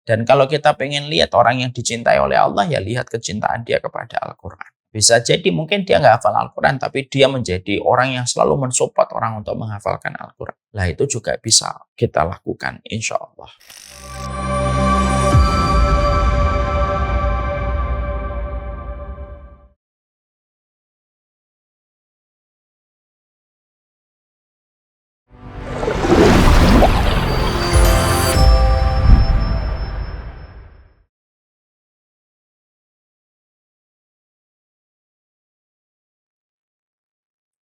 Dan kalau kita pengen lihat orang yang dicintai oleh Allah, ya lihat kecintaan dia kepada Al-Quran. Bisa jadi mungkin dia nggak hafal Al-Quran, tapi dia menjadi orang yang selalu mensupport orang untuk menghafalkan Al-Quran. Nah, itu juga bisa kita lakukan, insya Allah.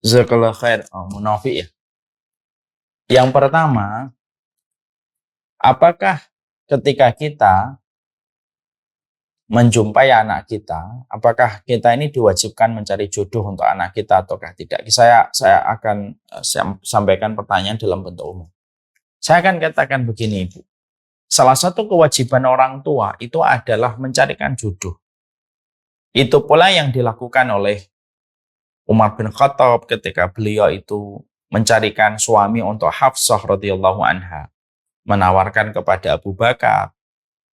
Jazakallah khair, Munafi ya. Yang pertama, apakah ketika kita menjumpai anak kita, apakah kita ini diwajibkan mencari jodoh untuk anak kita ataukah tidak? Saya akan sampaikan pertanyaan dalam bentuk umum. Saya akan katakan begini, Ibu. Salah satu kewajiban orang tua itu adalah mencarikan jodoh. Itu pula yang dilakukan oleh Umar bin Khattab ketika beliau itu mencarikan suami untuk Hafsah radhiyallahu anha, menawarkan kepada Abu Bakar,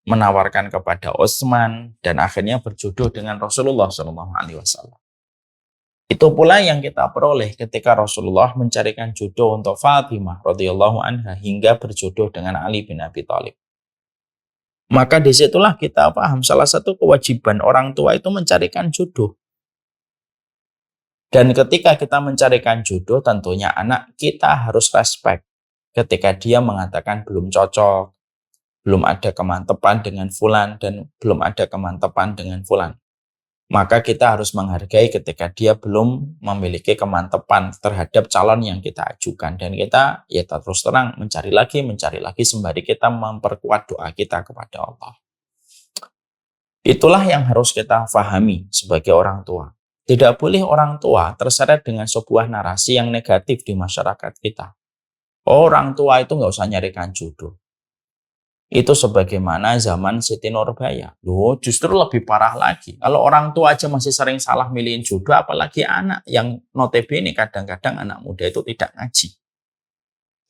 menawarkan kepada Utsman, dan akhirnya berjodoh dengan Rasulullah SAW. Itu pula yang kita peroleh ketika Rasulullah mencarikan jodoh untuk Fatimah radhiyallahu anha hingga berjodoh dengan Ali bin Abi Thalib. Maka disitulah kita paham salah satu kewajiban orang tua itu mencarikan jodoh. Dan ketika kita mencarikan jodoh, tentunya anak kita harus respect ketika dia mengatakan belum cocok, belum ada kemantepan dengan fulan, dan belum ada kemantepan dengan fulan. Maka kita harus menghargai ketika dia belum memiliki kemantepan terhadap calon yang kita ajukan. Dan kita ya terus terang mencari lagi sembari kita memperkuat doa kita kepada Allah. Itulah yang harus kita pahami sebagai orang tua. Tidak boleh orang tua terseret dengan sebuah narasi yang negatif di masyarakat kita. Orang tua itu nggak usah nyarikan jodoh. Itu sebagaimana zaman Siti Nurbaya. Loh, justru lebih parah lagi. Kalau orang tua aja masih sering salah milihin jodoh, apalagi anak yang notabene kadang-kadang anak muda itu tidak ngaji.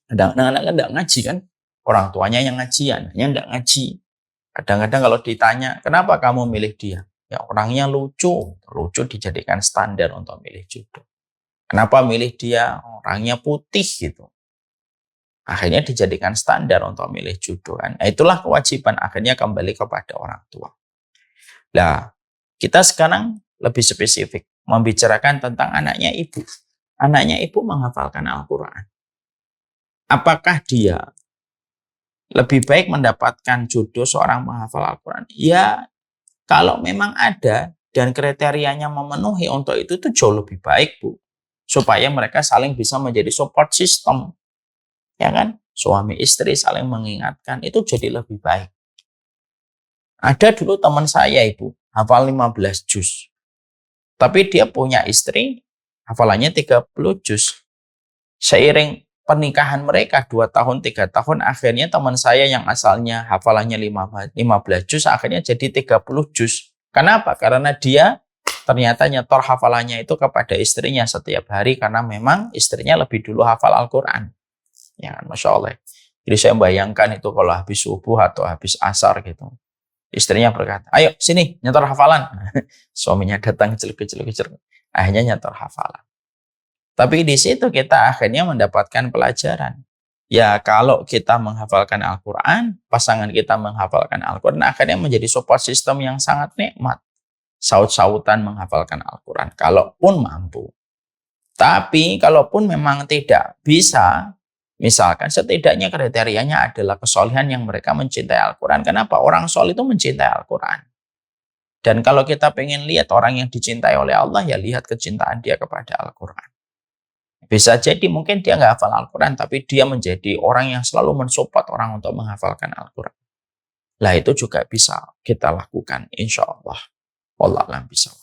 Kadang-kadang anak tidak ngaji kan, orang tuanya yang ngaji, anaknya tidak ngaji. Kadang-kadang kalau ditanya, kenapa kamu milih dia? Ya orangnya lucu dijadikan standar untuk milih jodoh. Kenapa milih dia? Orangnya putih gitu. Akhirnya dijadikan standar untuk milih jodoh. Nah, itulah kewajiban akhirnya kembali kepada orang tua. Nah, kita sekarang lebih spesifik membicarakan tentang anaknya ibu. Anaknya ibu menghafalkan Al-Quran. Apakah dia lebih baik mendapatkan jodoh seorang menghafal Al-Quran? Ya, kalau memang ada dan kriterianya memenuhi untuk itu jauh lebih baik, Bu. Supaya mereka saling bisa menjadi support system. Ya kan? Suami istri saling mengingatkan, itu jadi lebih baik. Ada dulu teman saya, Ibu, hafal 15 juz. Tapi dia punya istri, hafalannya 30 juz. Seiring pernikahan mereka 2 tahun, 3 tahun, akhirnya teman saya yang asalnya hafalannya 15 juz, akhirnya jadi 30 juz. Kenapa? Karena dia ternyata nyetor hafalannya itu kepada istrinya setiap hari, karena memang istrinya lebih dulu hafal Al-Quran. Ya kan, Masya Allah. Jadi saya bayangkan itu kalau habis subuh atau habis asar gitu. Istrinya berkata, ayo sini nyetor hafalan. Suaminya datang kecil-kecil. Akhirnya nyetor hafalan. Tapi di situ kita akhirnya mendapatkan pelajaran. Ya kalau kita menghafalkan Al-Quran, pasangan kita menghafalkan Al-Quran, akhirnya menjadi support system yang sangat nikmat. Saut-sautan menghafalkan Al-Quran, kalaupun mampu. Tapi kalaupun memang tidak bisa, misalkan setidaknya kriterianya adalah kesolehan yang mereka mencintai Al-Quran. Kenapa? Orang soleh itu mencintai Al-Quran. Dan kalau kita pengen lihat orang yang dicintai oleh Allah, ya lihat kecintaan dia kepada Al-Quran. Bisa jadi mungkin dia nggak hafal Al-Quran, tapi dia menjadi orang yang selalu mensupport orang untuk menghafalkan Al-Quran. Lah itu juga bisa kita lakukan, insya Allah. Wallahu a'lam bishawab.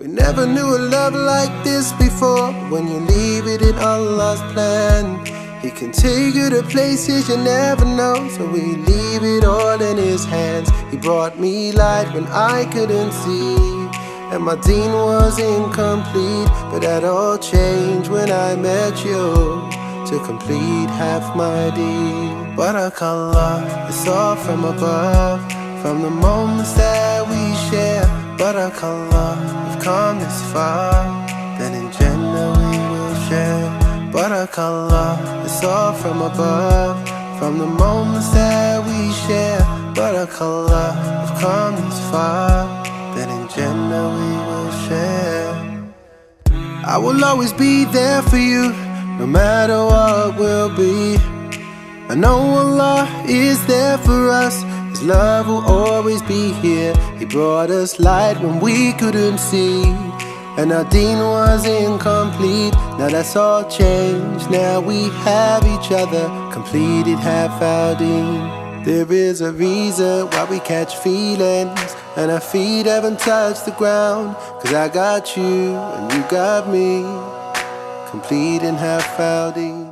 We never knew a love like this before. When you leave it in Allah's plan, He can take you to places you never know, so we leave it all in his hands. He brought me light when I couldn't see, and my deen was incomplete, but that all changed when I met you to complete half my deed. Barakallah, it's all from above, from the moments that we share. Barakallah, we've come this far, then in Jannah we will share. Barakallah, it's all from above, from the moments that we share. Barakallah, we've come this far, then in Jannah we will share. I will always be there for you, no matter what will be. I know Allah is there for us, His love will always be here. He brought us light when we couldn't see, and our deen was incomplete. Now that's all changed, now we have each other, completed half our deen. There is a reason why we catch feelings, and our feet haven't touched the ground, 'cause I got you and you got me, completing half our deen.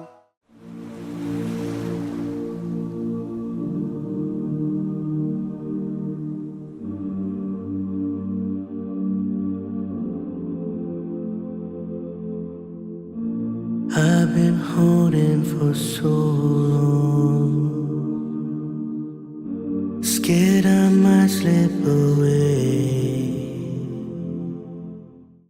I've been holding for so long, scared